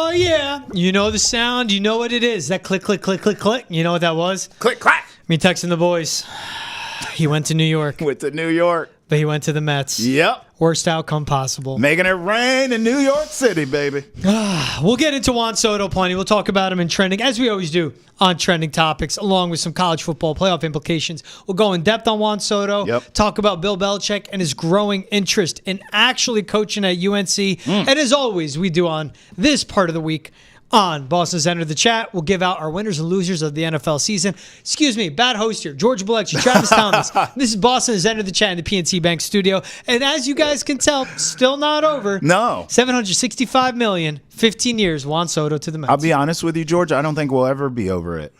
Oh, yeah. You know the sound. You know what it is. That click, click, click, click, click. You know what that was? Click, clack. Me texting the boys. He went to New York. Went to New York. But he went to the Mets. Yep. Worst outcome possible. Making it rain in New York City, baby. We'll get into Juan Soto plenty. We'll talk about him in trending, as we always do on trending topics, along with some college football playoff implications. We'll go in depth on Juan Soto, talk about Bill Belichick and his growing interest in actually coaching at UNC. And as always, we do on this part of the week on Boston's Enter the Chat. We'll give out our winners and losers of the NFL season. Excuse me, bad host here. George Balekji, Travis Thomas. This is Boston's Enter the Chat in the PNC Bank studio. And as you guys can tell, still not over. No. $765 million, 15 years, Juan Soto to the Mets. I'll be honest with you, George. I don't think we'll ever be over it.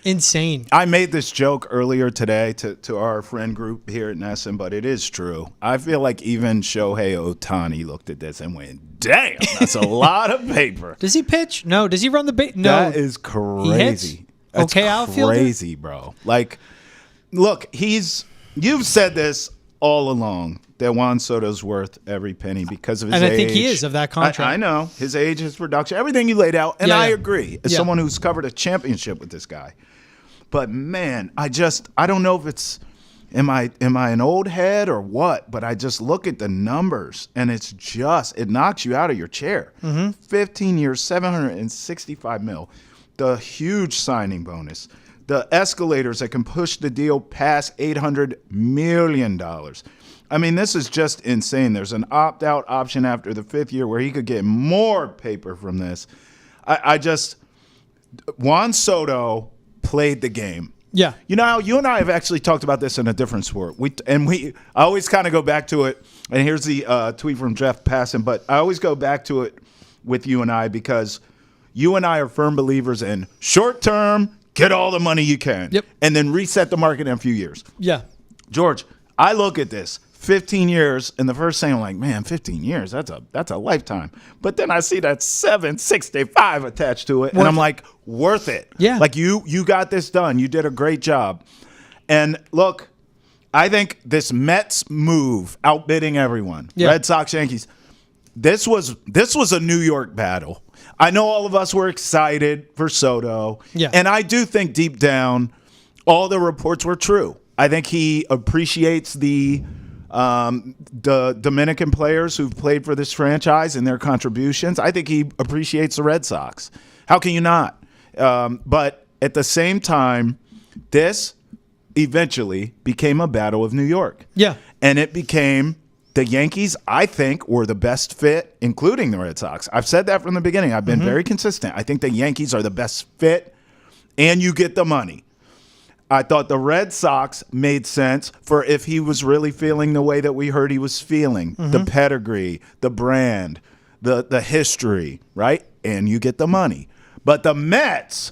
Insane. I made this joke earlier today to our friend group here at Nesson, but it is true. I feel like even Shohei Ohtani looked at this and went, damn, that's a lot of paper. Does he pitch? No. Does he run the base? No. That is crazy. That's crazy, bro. Like, look, you've said this all along, that Juan Soto's worth every penny because of his age. And I think he is of that contract. I know. His age, his production, everything you laid out. And I agree. As someone who's covered a championship with this guy. But, man, I don't know if it's am I an old head or what, but I just look at the numbers, and it knocks you out of your chair. 15 years, $765 million. The huge signing bonus. The escalators that can push the deal past $800 million. I mean, this is just insane. There's an opt-out option after the 5th year where he could get more paper from this. Juan Soto played the game. Yeah. You know how you and I have actually talked about this in a different sport. I always kind of go back to it, and here's the tweet from Jeff Passan, but I always go back to it with you and I because you and I are firm believers in short term, get all the money you can, and then reset the market in a few years. Yeah. George, I look at this. 15 years, and the first thing I'm like, man, 15 years, that's a lifetime. But then I see that 765 attached to it, and I'm like, worth it. Yeah. Like, you got this done. You did a great job. And look, I think this Mets move, outbidding everyone, Red Sox, Yankees, this was a New York battle. I know all of us were excited for Soto, and I do think deep down all the reports were true. I think he appreciates the Dominican players who've played for this franchise and their contributions. I think he appreciates the Red Sox. How can you not? But at the same time, this eventually became a battle of New York. Yeah. And it became the Yankees, I think, were the best fit, including the Red Sox. I've said that from the beginning. I've been very consistent. I think the Yankees are the best fit, and you get the money. I thought the Red Sox made sense for if he was really feeling the way that we heard he was feeling, the pedigree, the brand, the history, right? And you get the money. But the Mets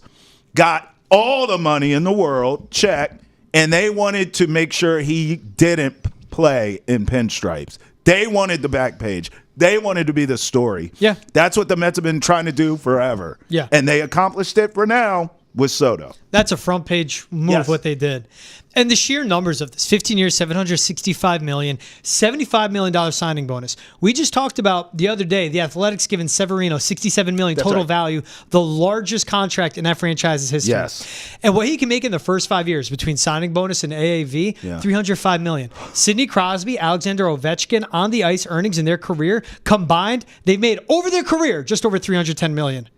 got all the money in the world, check, and they wanted to make sure he didn't play in pinstripes. They wanted the back page. They wanted to be the story. Yeah. That's what the Mets have been trying to do forever. Yeah. And they accomplished it for now with Soto. That's a front page move, what they did. And the sheer numbers of this, 15 years, $765 million, $75 million signing bonus. We just talked about the other day, the Athletics giving Severino $67 million total value, the largest contract in that franchise's history. Yes. And what he can make in the first 5 years between signing bonus and AAV, $305 million. Sidney Crosby, Alexander Ovechkin on the ice earnings in their career combined, they've made over their career just over $310 million.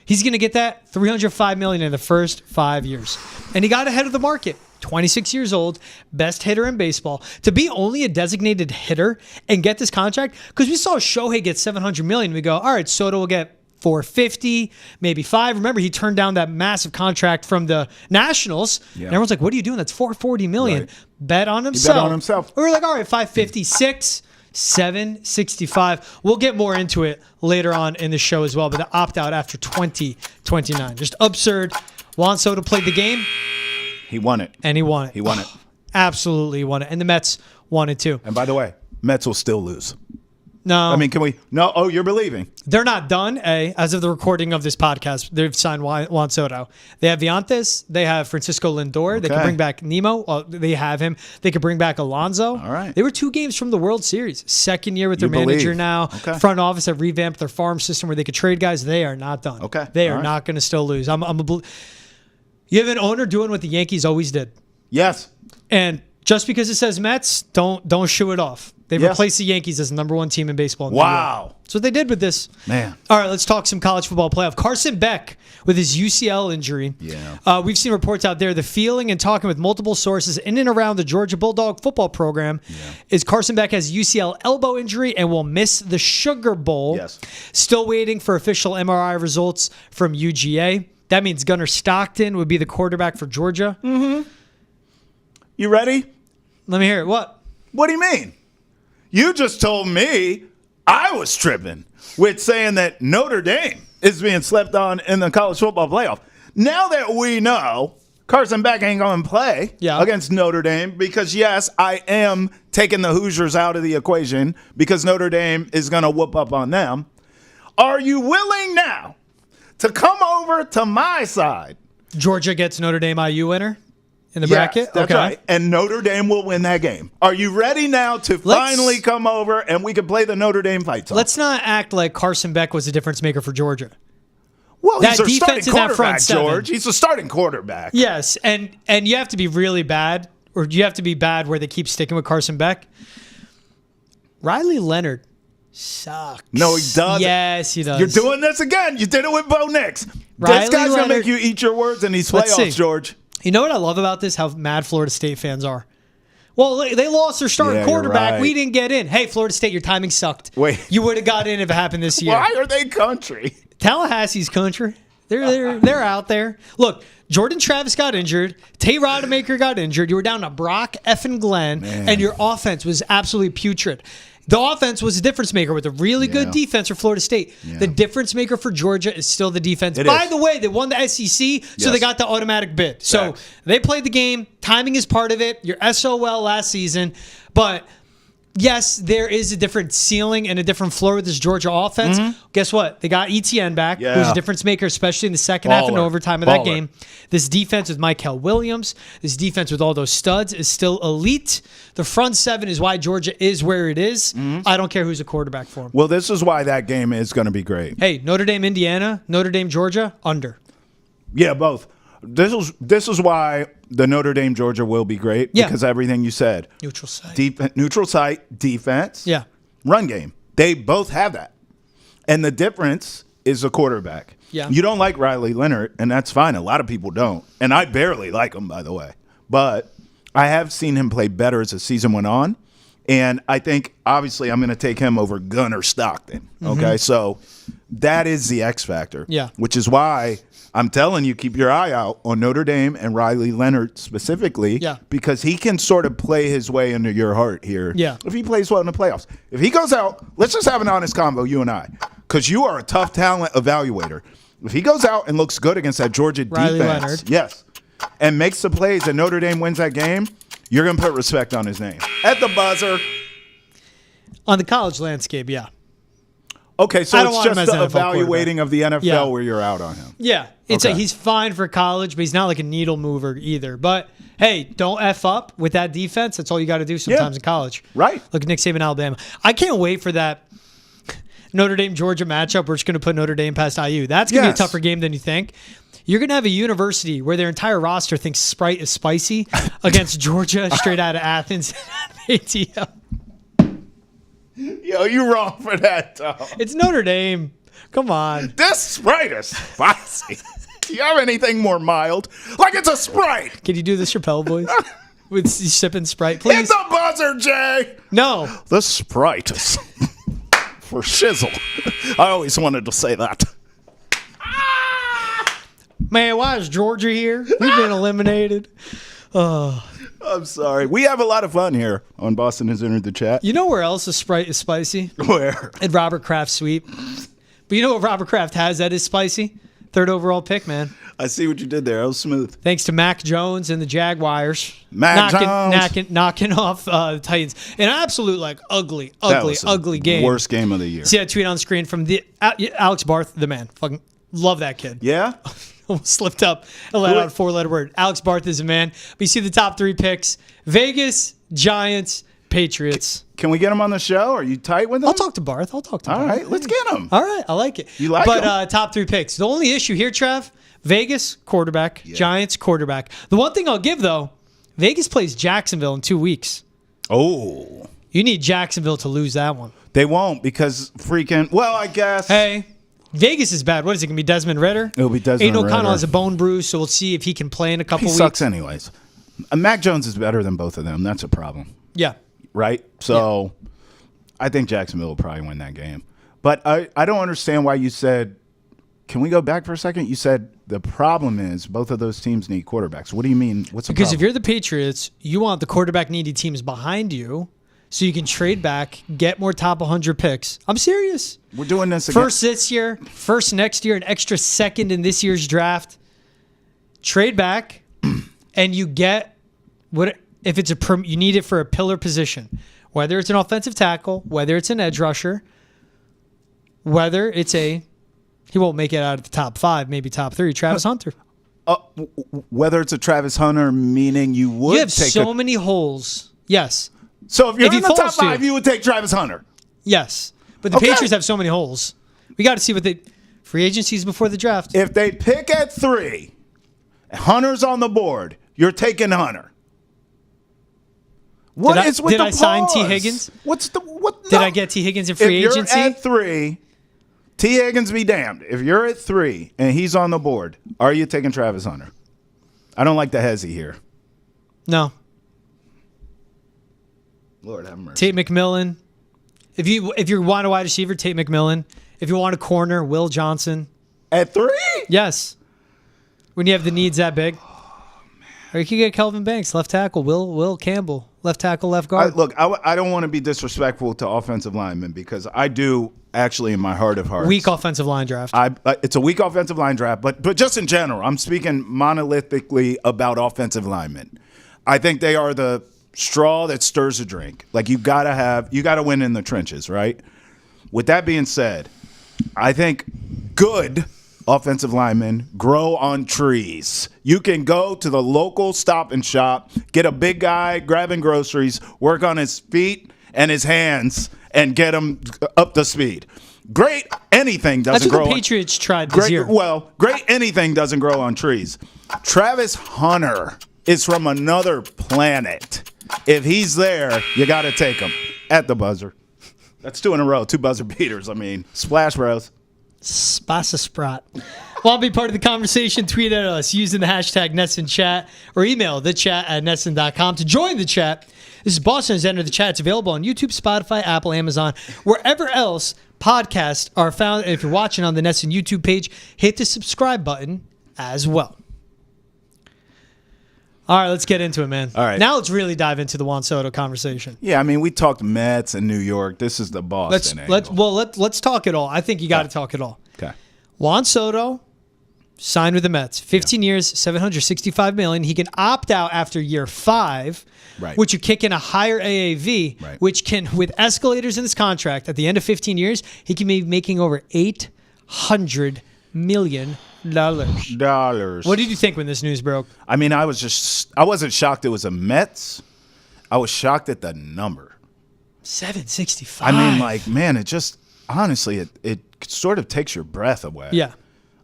He's going to get that $305 million in the first 5 years. And he got ahead of the market. 26 years old, best hitter in baseball. To be only a designated hitter and get this contract, because we saw Shohei get $700 million. We go, all right, Soto will get $450, maybe $5. Remember, he turned down that massive contract from the Nationals. And everyone's like, what are you doing? That's $440 million. Right. Bet on himself. He bet on himself. We were like, all right, $556. $765. We'll get more into it later on in the show as well, but the opt-out after 2029. Just absurd. Juan Soto played the game. He won it. And he won it. He won it. Absolutely won it. And the Mets won it too. And by the way, Mets will still lose. No. I mean, can we? No. Oh, you're believing. They're not done, as of the recording of this podcast. They've signed Juan Soto. They have Viantes. They have Francisco Lindor. Okay. They can bring back Nemo. Well, they have him. They could bring back Alonso. All right. They were 2 games from the World Series. Second year with their manager now. Okay. Front office have revamped their farm system where they could trade guys. They are not done. Okay. They All are right. not going to still lose. You have an owner doing what the Yankees always did. Yes. And just because it says Mets, don't shoo it off. They've Yes. replaced the Yankees as the number 1 team in baseball. In Wow. That's what they did with this. Man. All right, let's talk some college football playoff. Carson Beck with his UCL injury. Yeah. We've seen reports out there. The feeling and talking with multiple sources in and around the Georgia Bulldog football program is Carson Beck has UCL elbow injury and will miss the Sugar Bowl. Yes. Still waiting for official MRI results from UGA. That means Gunnar Stockton would be the quarterback for Georgia. You ready? Let me hear it. What? What do you mean? You just told me I was tripping with saying that Notre Dame is being slept on in the college football playoff. Now that we know Carson Beck ain't going to play against Notre Dame because, yes, I am taking the Hoosiers out of the equation because Notre Dame is going to whoop up on them. Are you willing now to come over to my side? Georgia gets Notre Dame IU winner in the bracket? That's right. And Notre Dame will win that game. Are you ready now to finally come over and we can play the Notre Dame fight song? Let's not act like Carson Beck was a difference maker for Georgia. Well, That he's a defense starting in that front quarterback, seven. George. He's a starting quarterback. Yes, and you have to be really bad, or you have to be bad where they keep sticking with Carson Beck. Riley Leonard sucks. No, he doesn't. Yes, he does. You're doing this again. You did it with Bo Nix. Riley This guy's going to Leonard- make you eat your words in these Let's playoffs, see. George. You know what I love about this? How mad Florida State fans are. Well, they lost their starting Yeah, you're quarterback. right. We didn't get in. Hey, Florida State, your timing sucked. Wait. You would have got in if it happened this year. Why are they country? Tallahassee's country. They're out there. Look, Jordan Travis got injured. Tay Rodemaker got injured. You were down to Brock effing Glenn, and your offense was absolutely putrid. The offense was a difference maker with a really good defense for Florida State. The difference maker for Georgia is still the defense. By the way, they won the SEC, so they got the automatic bid. So they played the game. Timing is part of it. Your SOL last season. But yes, there is a different ceiling and a different floor with this Georgia offense. Guess what? They got ETN back, who's a difference maker, especially in the second half and overtime of that game. This defense with Michael Williams, this defense with all those studs is still elite. The front seven is why Georgia is where it is. I don't care who's a quarterback for them. Well, this is why that game is going to be great. Hey, Notre Dame, Indiana, Notre Dame, Georgia, under. Yeah, both. This is why the Notre Dame Georgia will be great because everything you said. Neutral site. Neutral site, defense, run game. They both have that. And the difference is the quarterback. Yeah. You don't like Riley Leonard, and that's fine. A lot of people don't. And I barely like him, by the way. But I have seen him play better as the season went on. And I think, obviously, I'm going to take him over Gunnar Stockton. Okay? So that is the X factor. Yeah. Which is why I'm telling you, keep your eye out on Notre Dame and Riley Leonard specifically. Yeah. Because he can sort of play his way into your heart here. Yeah. If he plays well in the playoffs. If he goes out, let's just have an honest convo, you and I. Because you are a tough talent evaluator. If he goes out and looks good against that Georgia Riley defense, Leonard. yes, and makes the plays and Notre Dame wins that game, you're going to put respect on his name. At the buzzer. On the college landscape, yeah. Okay, so I don't it's want him just as the an NFL evaluating of the NFL Yeah. where you're out on him. Yeah. It's Okay. he's fine for college, but he's not like a needle mover either. But hey, don't F up with that defense. That's all you got to do sometimes in college. Right. Look at Nick Saban, Alabama. I can't wait for that Notre Dame Georgia matchup. We're just going to put Notre Dame past IU. That's going to be a tougher game than you think. You're going to have a university where their entire roster thinks Sprite is spicy against Georgia straight out of Athens and ATL. Yo, you wrong for that, Tom. It's Notre Dame. Come on. This Sprite is spicy. Do you have anything more mild? Like it's a Sprite. Can you do the Chappelle voice? With sipping Sprite, please? Hit the buzzer, Jay. No. This Sprite is for shizzle. I always wanted to say that. Man, why is Georgia here? We've been eliminated. I'm sorry. We have a lot of fun here on Boston Has Entered the Chat. You know where else a Sprite is spicy? Where? At Robert Kraft Sweep. But you know what Robert Kraft has that is spicy? Third overall pick, man. I see what you did there. That was smooth. Thanks to Mac Jones and the Jaguars. Knocking off the Titans. An absolute, ugly game. Worst game of the year. See that tweet on screen from the Alex Barth, the man. Fucking love that kid. Yeah? Almost slipped up and let out a four-letter word. Alex Barth is a man. But you see the top 3 picks. Vegas, Giants, Patriots. Can we get him on the show? Are you tight with him? I'll talk to Barth. All right, let's get him. All right, I like it. You like him? But top 3 picks. The only issue here, Trav, Vegas, quarterback. Yeah. Giants, quarterback. The one thing I'll give, though, Vegas plays Jacksonville in 2 weeks. Oh. You need Jacksonville to lose that one. They won't because I guess. Hey, Vegas is bad. What is it going to be, Desmond Ritter? It'll be Desmond Ritter. Aiden O'Connell has a bone bruise, so we'll see if he can play in a couple weeks. He sucks anyways. Mac Jones is better than both of them. That's a problem. Yeah. Right? So I think Jacksonville will probably win that game. But I don't understand why you said, can we go back for a second? You said the problem is both of those teams need quarterbacks. What do you mean? What's the problem? Because if you're the Patriots, you want the quarterback-needy teams behind you so you can trade back, get more top 100 picks. I'm serious. We're doing this again. First this year, first next year, an extra second in this year's draft. Trade back, and you get what if it's you need it for a pillar position, whether it's an offensive tackle, whether it's an edge rusher, whether it's he won't make it out of the top 5, maybe top 3. Travis Hunter. Whether it's a Travis Hunter, meaning you would. You have so many holes. Yes. So if you're in the top 5, you would take Travis Hunter. Yes, but the Patriots have so many holes. We got to see what free agencies before the draft. If they pick at 3, Hunter's on the board. You're taking Hunter. Did I sign T. Higgins? Did I get T. Higgins in free agency? If you're at 3, T. Higgins be damned. If you're at 3 and he's on the board, are you taking Travis Hunter? I don't like the hezzy here. No. Lord have mercy. Tate McMillan. If you want a wide receiver, Tate McMillan. If you want a corner, Will Johnson. At 3? Yes. When you have the needs that big. Or you could get Kelvin Banks, left tackle. Will Campbell, left tackle, left guard. I don't want to be disrespectful to offensive linemen because I do actually in my heart of hearts. Weak offensive line draft. It's a weak offensive line draft, but just in general, I'm speaking monolithically about offensive linemen. I think they are the straw that stirs the drink. Like you gotta win in the trenches, right? With that being said, I think good offensive linemen grow on trees. You can go to the local Stop and Shop, get a big guy grabbing groceries, work on his feet and his hands, and get him up to speed. Great anything doesn't grow. That's what the Patriots tried this year. Well, great anything doesn't grow on trees. Travis Hunter is from another planet. If he's there, you got to take him at the buzzer. That's 2 in a row, 2 buzzer beaters. I mean, splash bros. Spasa Sprat. Want to be part of the conversation? Tweet at us using the hashtag NetsonChat or email thechat@netson.com to join the chat. This is Boston has entered the chat. It's available on YouTube, Spotify, Apple, Amazon, wherever else podcasts are found. And if you're watching on the Netson YouTube page, hit the subscribe button as well. All right, let's get into it, man. All right. Now let's really dive into the Juan Soto conversation. Yeah, I mean, we talked Mets and New York. This is the Boston angle. Let's talk it all. I think you got to talk it all. Okay. Juan Soto signed with the Mets. 15 years, $765 million. He can opt out after year 5, right, which would kick in a higher AAV, right, which can, with escalators in his contract, at the end of 15 years, he can be making over $800 million. What did you think when this news broke? I mean, I wasn't shocked it was a Mets. I was shocked at the number. 765. I mean, like, man, it just, honestly, it sort of takes your breath away. Yeah.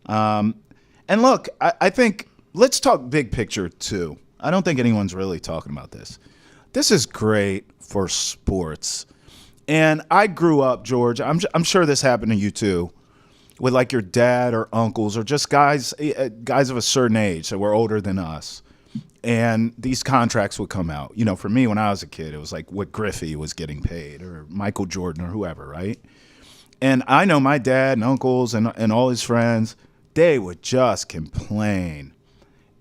And look, I think, let's talk big picture too. I don't think anyone's really talking about this. This is great for sports. And I grew up, George, I'm sure this happened to you too, with like your dad or uncles or just guys of a certain age that were older than us. And these contracts would come out. You know, for me, when I was a kid, it was like what Griffey was getting paid or Michael Jordan or whoever, right? And I know my dad and uncles and all his friends, they would just complain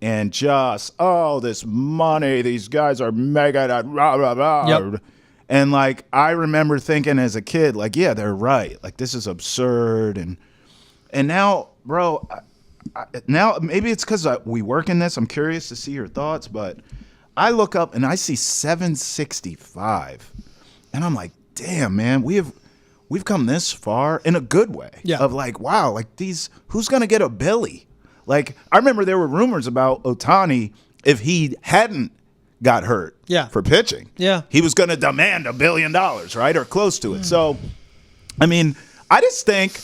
and just, oh, this money, these guys are mega, rah, rah, rah. Yep. And like, I remember thinking as a kid, like, yeah, they're right. Like, this is absurd. And now, bro, now maybe it's because we work in this. I'm curious to see your thoughts, but I look up and I see 765, and I'm like, damn, man, we've come this far in a good way. Yeah. Of like, wow, like these, who's gonna get a Billy? Like, I remember there were rumors about Ohtani if he hadn't got hurt for pitching. Yeah. He was gonna demand $1 billion, right? Or close to it. So, I mean, I just think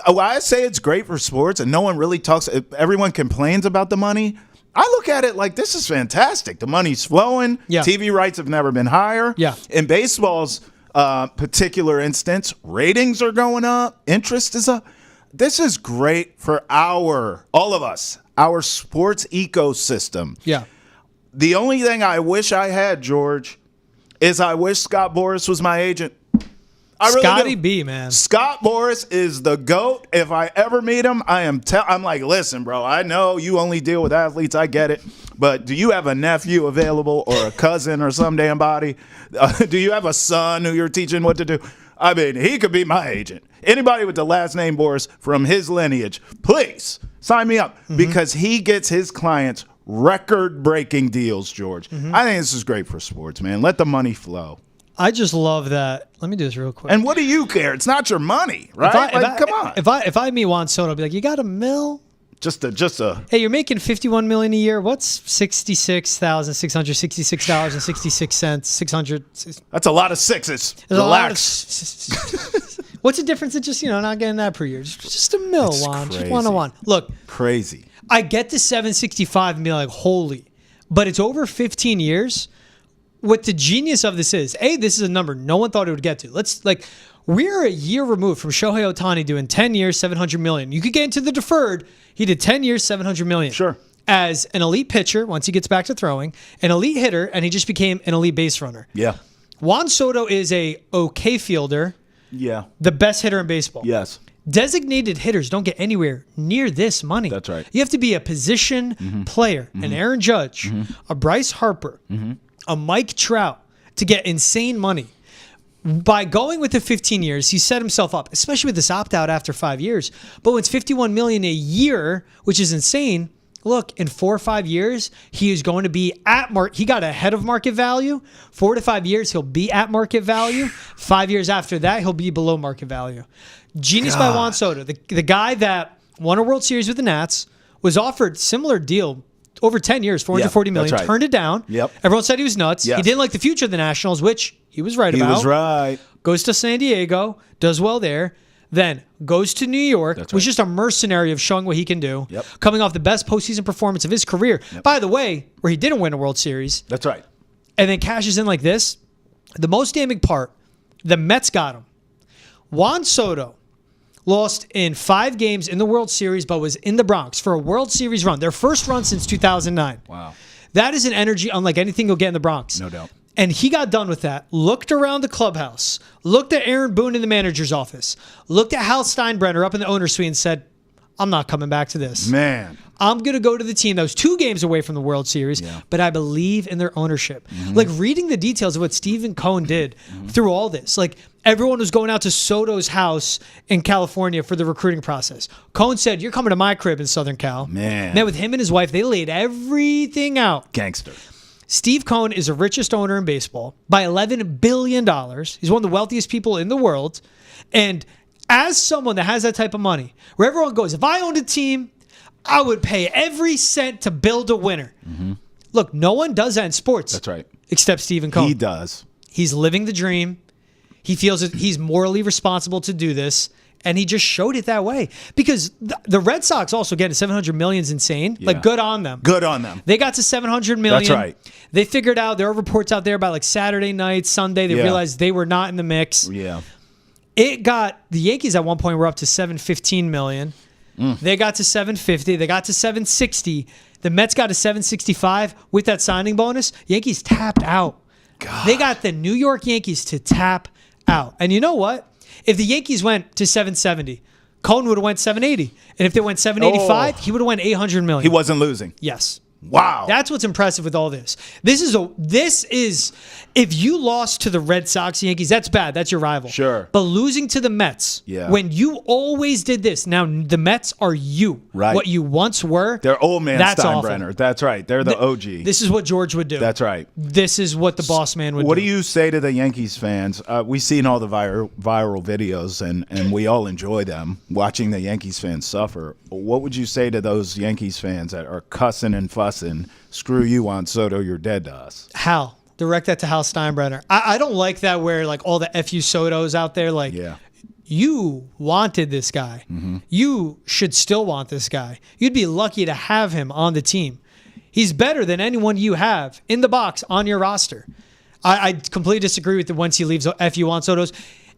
I say it's great for sports and no one really talks, everyone complains about the money. I look at it like this is fantastic. The money's flowing. Yeah. TV rights have never been higher. Yeah. In baseball's particular instance, ratings are going up. Interest is up. This is great for all of us, our sports ecosystem. Yeah. The only thing I wish I had, George, is I wish Scott Boras was my agent. Scotty B, man. Scott Boras is the GOAT. If I ever meet him, I'm like, listen, bro, I know you only deal with athletes. I get it. But do you have a nephew available or a cousin or some damn body? Do you have a son who you're teaching what to do? I mean, he could be my agent. Anybody with the last name Boras from his lineage, please sign me up because he gets his clients record-breaking deals, George. I think this is great for sports, man. Let the money flow. I just love that. Let me do this real quick. And what do you care? It's not your money, right? Come on. If I meet Juan Soto, I'll be like, you got $1 million? Just a. Hey, you're making $51 million a year. What's $66,666.66? 600. That's a lot of sixes. Relax. What's the difference in just not getting that per year? Just $1 million, Juan. Just one-on-one. Look, crazy. I get the 765 and be like, holy, but it's over 15 years. What the genius of this is, this is a number no one thought it would get to. We're a year removed from Shohei Ohtani doing 10 years, $700 million. You could get into the deferred. He did 10 years, $700 million. Sure. As an elite pitcher, once he gets back to throwing, an elite hitter, and he just became an elite base runner. Yeah. Juan Soto is a okay fielder. Yeah. The best hitter in baseball. Yes. Designated hitters don't get anywhere near this money. That's right. You have to be a position player, an Aaron Judge, a Bryce Harper, a Mike Trout to get insane money. By going with the 15 years, he set himself up, especially with this opt-out after 5 years. But when it's $51 million a year, which is insane, look, in 4 or 5 years, he is going to be at market. He got ahead of market value. 4 to 5 years, he'll be at market value. 5 years after that, he'll be below market value. Genius by Juan Soto, the guy that won a World Series with the Nats, was offered similar deal over 10 years, $440 million, right. Turned it down. Yep. Everyone said he was nuts. Yes. He didn't like the future of the Nationals, which he was right about. He was right. Goes to San Diego, does well there, then goes to New York, was just a mercenary of showing what he can do, coming off the best postseason performance of his career. By the way, where he didn't win a World Series. That's right. And then cashes in like this. The most damning part, the Mets got him. Juan Soto lost in 5 games in the World Series, but was in the Bronx for a World Series run. Their first run since 2009. Wow. That is an energy unlike anything you'll get in the Bronx. No doubt. And he got done with that, looked around the clubhouse, looked at Aaron Boone in the manager's office, looked at Hal Steinbrenner up in the owner's suite and said, I'm not coming back to this. Man. I'm going to go to the team that was 2 games away from the World Series, but I believe in their ownership. Like reading the details of what Stephen Cohen did through all this, like everyone was going out to Soto's house in California for the recruiting process. Cohen said, you're coming to my crib in Southern Cal. Man. Met with him and his wife. They laid everything out. Gangster. Steve Cohen is the richest owner in baseball by $11 billion. He's one of the wealthiest people in the world. And as someone that has that type of money, where everyone goes, if I owned a team, I would pay every cent to build a winner. Look, no one does that in sports. That's right. Except Stephen Cohen. He does. He's living the dream. He feels that he's morally responsible to do this. And he just showed it that way. Because the Red Sox also getting $700 million is insane. Yeah. Like, good on them. Good on them. They got to $700 million. That's right. They figured out, there are reports out there about like Saturday night, Sunday. They realized they were not in the mix. Yeah. It got, the Yankees at one point were up to $715 million. They got to $750. They got to $760. The Mets got to $765 with that signing bonus. Yankees tapped out. God. They got the New York Yankees to tap out. And you know what? If the Yankees went to 770, Cohen would have went 780. And if they went 785, he would have went $800 million. He wasn't losing. Yes. Wow. That's what's impressive with all this. This is if you lost to the Red Sox, Yankees, that's bad. That's your rival. Sure. But losing to the Mets, when you always did this, now the Mets are you. Right. What you once were. They're old man that's Steinbrenner. Awful. That's right. They're the OG. This is what George would do. That's right. This is what the boss man would do. What do you say to the Yankees fans? We've seen all the viral videos, and we all enjoy them, watching the Yankees fans suffer. What would you say to those Yankees fans that are cussing and fussing? Screw you, Juan Soto, you're dead to us. Hal. Direct that to Hal Steinbrenner. I don't like that where like all the FU Sotos out there, like, you wanted this guy. Mm-hmm. You should still want this guy. You'd be lucky to have him on the team. He's better than anyone you have in the box on your roster. I completely disagree with the once he leaves FU Juan Soto's.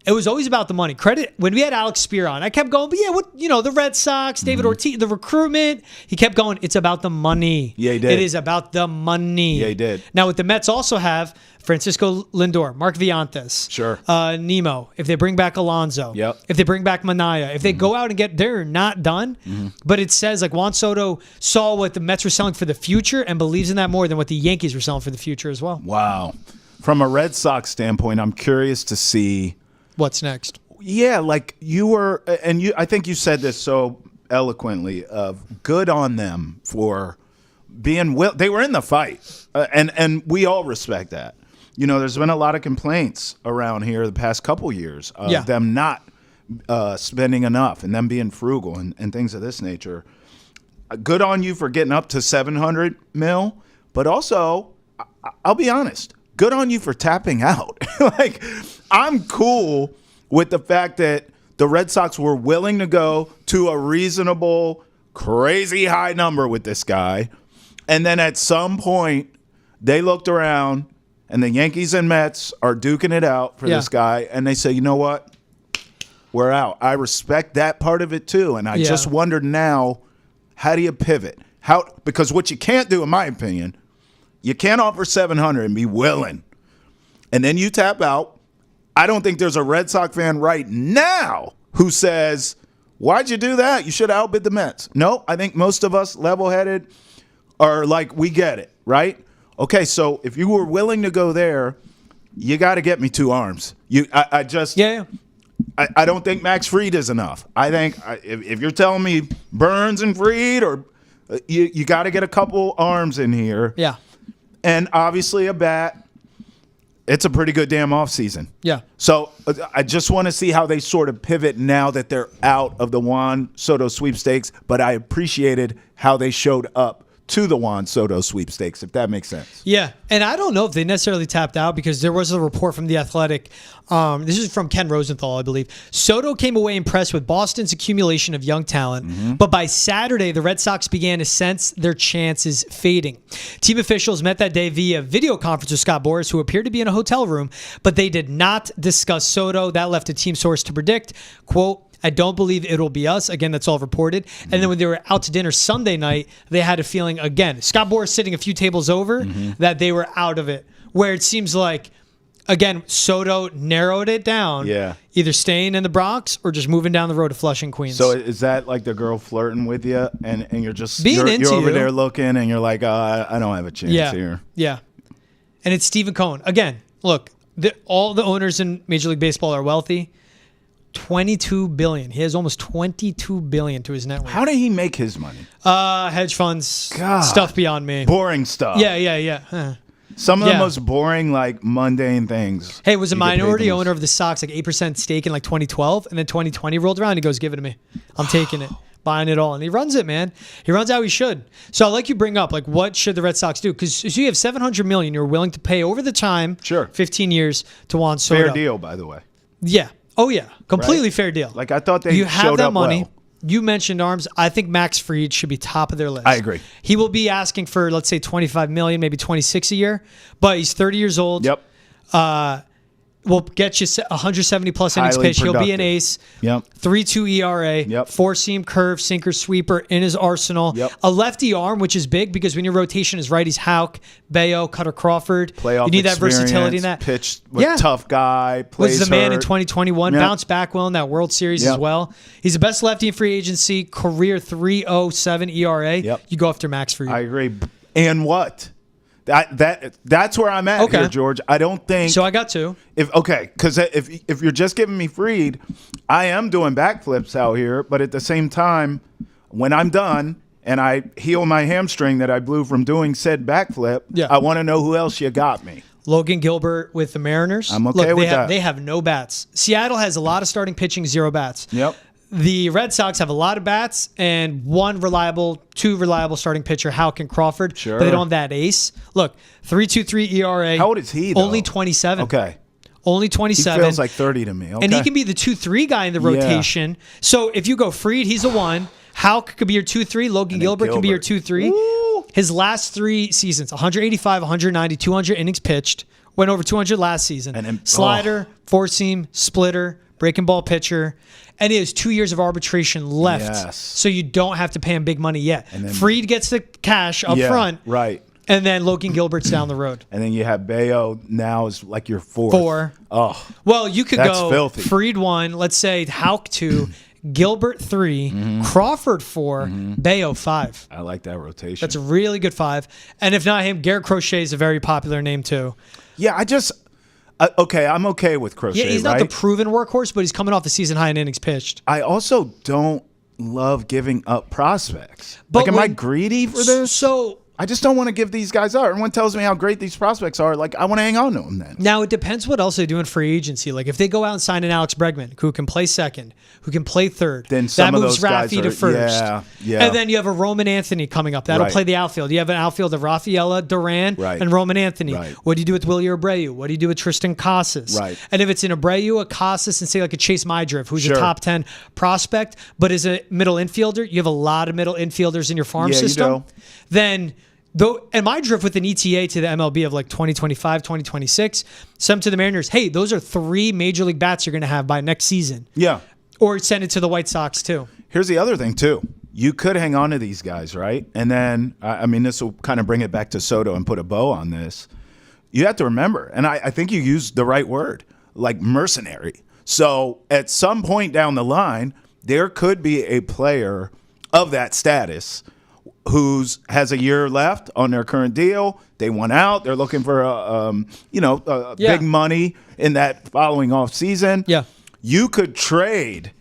It was always about the money. Credit when we had Alex Spear on, I kept going, but the Red Sox, David Ortiz, the recruitment. He kept going. It's about the money. Yeah, he did. It is about the money. Yeah, he did. Now, what the Mets also have, Francisco Lindor, Mark Viantes, sure, Nemo. If they bring back Alonso, if they bring back Manaya, if they go out and they're not done. But it says like Juan Soto saw what the Mets were selling for the future and believes in that more than what the Yankees were selling for the future as well. Wow. From a Red Sox standpoint, I'm curious to see what's next. Yeah, like you were, and I think you said this so eloquently. Good on them for being they were in the fight, and we all respect that. There's been a lot of complaints around here the past couple years of them not spending enough and them being frugal and things of this nature. Good on you for getting up to $700 million, but also, I'll be honest, good on you for tapping out. Like, I'm cool with the fact that the Red Sox were willing to go to a reasonable, crazy high number with this guy. And then at some point, they looked around, and the Yankees and Mets are duking it out for this guy. And they say, you know what? We're out. I respect that part of it, too. And I just wondered now, how do you pivot? Because what you can't do, in my opinion, you can't offer $700 and be willing. And then you tap out. I don't think there's a Red Sox fan right now who says, why'd you do that? You should have outbid the Mets. No, I think most of us level-headed are like, we get it, right? Okay, so if you were willing to go there, you got to get me two arms. I don't think Max Fried is enough. I think if you're telling me Burns and Fried, or you got to get a couple arms in here. Yeah. And obviously a bat. It's a pretty good damn offseason. Yeah. So I just want to see how they sort of pivot now that they're out of the Juan Soto sweepstakes, but I appreciated how they showed up to the Juan Soto sweepstakes, if that makes sense. Yeah, and I don't know if they necessarily tapped out because there was a report from The Athletic. This is from Ken Rosenthal, I believe. Soto came away impressed with Boston's accumulation of young talent, but by Saturday, the Red Sox began to sense their chances fading. Team officials met that day via video conference with Scott Boras, who appeared to be in a hotel room, but they did not discuss Soto. That left a team source to predict, quote, I don't believe it'll be us. Again, that's all reported. And then when they were out to dinner Sunday night, they had a feeling, again, Scott Boras sitting a few tables over, that they were out of it. Where it seems like, again, Soto narrowed it down. Yeah. Either staying in the Bronx or just moving down the road to Flushing, Queens. So is that like the girl flirting with you and you're just you're over there looking and you're like, I don't have a chance here. Yeah. And it's Stephen Cohen. Again, look, all the owners in Major League Baseball are wealthy. $22 billion. He has almost $22 billion to his net worth. How did he make his money? Hedge funds, stuff beyond me. Boring stuff. Yeah. Huh. Some of the most boring, like, mundane things. Hey, was a minority owner of the Sox, like 8% stake in like 2012, and then 2020 rolled around. He goes, give it to me. I'm taking it. Buying it all. And he runs it, man. He runs how he should. So I like you bring up, like, what should the Red Sox do? Because you have $700 million you're willing to pay over the time, 15 years, to Juan Soto. Fair deal, by the way. Yeah. Oh, yeah. Completely fair deal. Like, I thought they you have showed that up money. well. You mentioned arms. I think Max Fried should be top of their list. I agree. He will be asking for, let's say, $25 million, maybe $26 a year. But he's 30 years old. Yep. Will get you 170-plus innings pitch. He'll be an ace. Yep. 3.2 ERA. Yep. Four-seam curve, sinker, sweeper in his arsenal. Yep. A lefty arm, which is big because when your rotation is righties, Houck, Bayo, Cutter Crawford. Playoff you need that versatility in that. Pitched with tough guy. Was the man in hurt. 2021. Yep. Bounced back well in that World Series as well. He's the best lefty in free agency. Career 3.07 ERA. Yep. You go after Max Fried. I agree. And what? That's where I'm at here, George. I don't think. So I got two. Because if you're just giving me Fried, I am doing backflips out here, but at the same time, when I'm done and I heal my hamstring that I blew from doing said backflip, I want to know who else you got me. Logan Gilbert with the Mariners. I'm okay with that. They have no bats. Seattle has a lot of starting pitching, 0 bats. Yep. The Red Sox have a lot of bats and two reliable starting pitcher, Houck and Crawford. Sure. But they don't have that ace. Look, 3.23 ERA. How old is he, though? Only 27. Okay. Only 27. He feels like 30 to me. Okay. And he can be the 2-3 guy in the rotation. So if you go Fried, he's a 1. Houck could be your 2-3. Logan Gilbert can be your 2-3. Ooh. His last 3 seasons, 185, 190, 200 innings pitched. Went over 200 last season. Slider, 4-seam, splitter, breaking ball pitcher. And he has 2 years of arbitration left. Yes. So you don't have to pay him big money yet. Fried gets the cash up front. Right. And then Logan Gilbert's down the road. And then you have Bayo now is like your 4th. 4. Oh. Well, you could that's go filthy. Fried 1, let's say Houck 2, Gilbert 3, Crawford 4, Bayo 5. I like that rotation. That's a really good 5. And if not him, Garrett Crochet is a very popular name too. Yeah, I'm okay with Crochet. Yeah, he's not the proven workhorse, but he's coming off the season high in innings pitched. I also don't love giving up prospects. But am I greedy for this? So I just don't want to give these guys up. Everyone tells me how great these prospects are. Like, I want to hang on to them then. Now, it depends what else they do in free agency. Like, if they go out and sign an Alex Bregman, who can play second, who can play third, then some that of moves those guys Rafi to first. Yeah. And then you have a Roman Anthony coming up. That'll play the outfield. You have an outfield of Rafaela, Duran, and Roman Anthony. Right. What do you do with Willie Abreu? What do you do with Tristan Casas? Right. And if it's an Abreu, a Casas, and say like a Chase Mydriff, who's a top 10 prospect, but is a middle infielder, you have a lot of middle infielders in your farm system. You do. Then... And my drift with an ETA to the MLB of like 2025, 2026, some to the Mariners, hey, those are 3 major league bats you're going to have by next season. Yeah. Or send it to the White Sox too. Here's the other thing too. You could hang on to these guys, right? And then, this will kind of bring it back to Soto and put a bow on this. You have to remember, and I think you used the right word, like mercenary. So at some point down the line, there could be a player of that status has a year left on their current deal. They want out. They're looking for big money in that following off season. Yeah, you could trade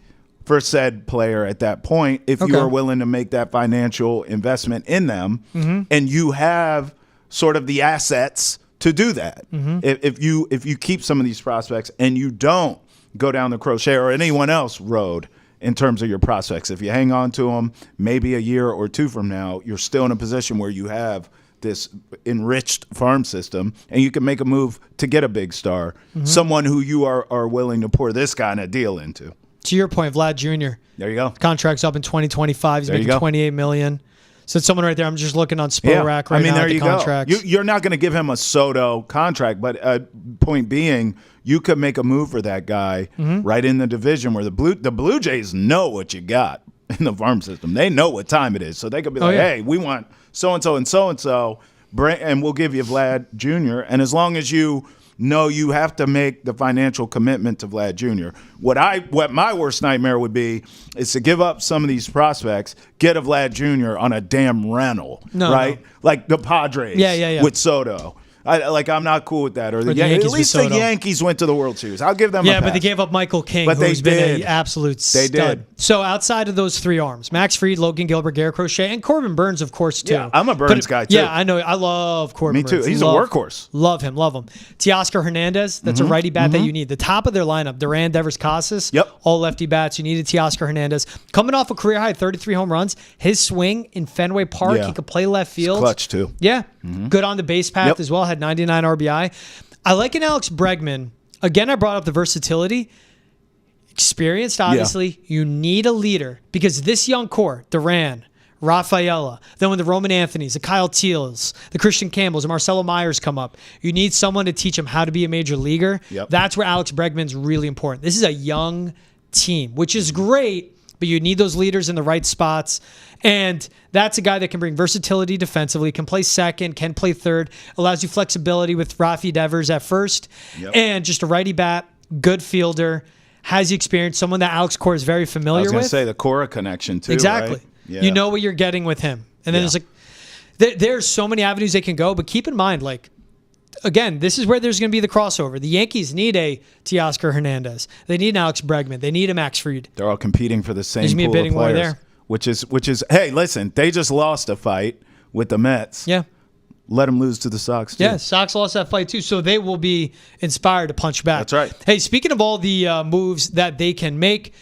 for said player at that point if you are willing to make that financial investment in them, and you have sort of the assets to do that. If you keep some of these prospects and you don't go down the Crochet or anyone else road in terms of your prospects. If you hang on to them, maybe a year or 2 from now, you're still in a position where you have this enriched farm system and you can make a move to get a big star, someone who you are willing to pour this kind of deal into. To your point, Vlad Jr. There you go. Contract's up in 2025. He's making $28 million. So it's someone right there. I'm just looking on Spotrac right now there at the you contracts. Go. You're not going to give him a Soto contract, but point being, you could make a move for that guy right in the division where the Blue Jays know what you got in the farm system. They know what time it is. So they could be hey, we want so-and-so and so-and-so, and we'll give you Vlad Jr. And as long as you know you have to make the financial commitment to Vlad Jr. What my worst nightmare would be is to give up some of these prospects, get a Vlad Jr. on a damn rental, right? No. Like the Padres with Soto. I'm not cool with that. Or the Yankees at least the Yankees went to the World Series. I'll give them a pass. But they gave up Michael King, who's been an absolute stud. They did. So outside of those 3 arms, Max Fried, Logan Gilbert, Garrett Crochet, and Corbin Burns, of course, too. Yeah, I'm a Burns guy, too. Yeah, I know. I love Corbin Burns. Me too. He's a workhorse. Love him. Teoscar Hernandez, that's a righty bat that you need. The top of their lineup, Duran, Devers, Casas, all lefty bats. You needed Teoscar Hernandez. Coming off a career high 33 home runs, his swing in Fenway Park, he could play left field. It's clutch, too. Yeah. Good on the base path as well, had 99 RBI. I like an Alex Bregman. Again, I brought up the versatility. Experienced, obviously. You need a leader because this young core, Duran, Rafaela, then when the Roman Anthonys, the Kyle Teals, the Christian Campbells, and Marcelo Myers come up, you need someone to teach them how to be a major leaguer. That's where Alex Bregman's really important. This is a young team, which is great, but you need those leaders in the right spots. And that's a guy that can bring versatility defensively, can play second, can play third, allows you flexibility with Rafi Devers at first, and just a righty bat, good fielder, has the experience, someone that Alex Cora is very familiar with. I was going to say the Cora connection too. Exactly. Right? Yeah. You know what you're getting with him. And then There's so many avenues they can go, but keep in mind, like, again, this is where there's going to be the crossover. The Yankees need a Teoscar Hernandez. They need an Alex Bregman. They need a Max Fried. They're all competing for the same There's pool a bidding of players. war there. Which is, hey, listen, they just lost a fight with the Mets. Yeah. Let them lose to the Sox, too. Yeah, Sox lost that fight, too, so they will be inspired to punch back. That's right. Hey, speaking of all the moves that they can make,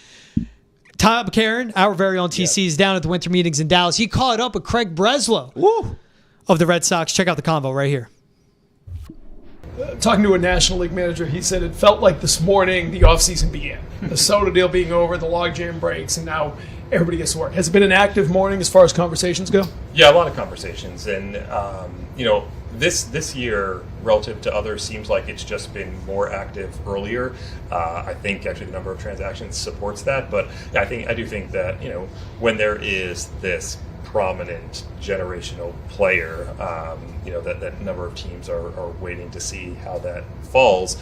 Tom Karen, our very own TC, is down at the winter meetings in Dallas. He caught up with Craig Breslow of the Red Sox. Check out the convo right here. Talking to a National League manager, he said it felt like this morning the offseason began. The Soto deal being over, the logjam breaks, and now everybody gets to work. Has it been an active morning as far as conversations go? Yeah, a lot of conversations. And, this year, relative to others, seems like it's just been more active earlier. I think actually the number of transactions supports that. But I do think that, when there is this prominent generational player, that number of teams are waiting to see how that falls.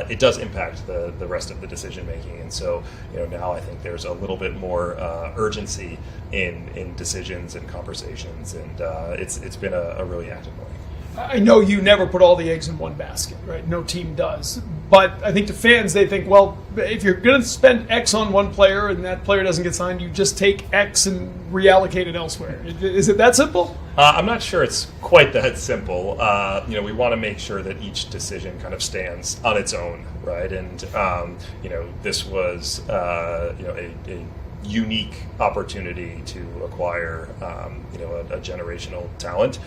It does impact the rest of the decision making, and so now I think there's a little bit more urgency in decisions and conversations, and it's been a really active morning. I know you never put all the eggs in one basket, right? No team does. But I think to fans, they think, well, if you're going to spend X on one player and that player doesn't get signed, you just take X and reallocate it elsewhere. Is it that simple? I'm not sure it's quite that simple. We want to make sure that each decision kind of stands on its own, right? And, this was, a unique opportunity to acquire, a generational talent.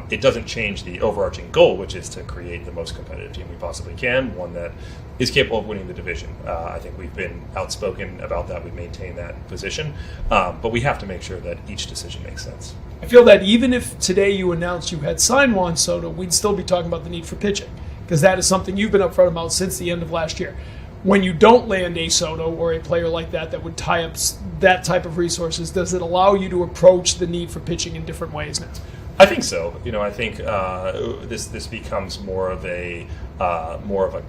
It doesn't change the overarching goal, which is to create the most competitive team we possibly can, one that is capable of winning the division. I think we've been outspoken about that. We maintain that position, but we have to make sure that each decision makes sense. I feel that even if today you announced you had signed Juan Soto, we'd still be talking about the need for pitching, because that is something you've been upfront about since the end of last year. When you don't land a Soto or a player like that would tie up that type of resources, does it allow you to approach the need for pitching in different ways now? I think so. I think this becomes more of a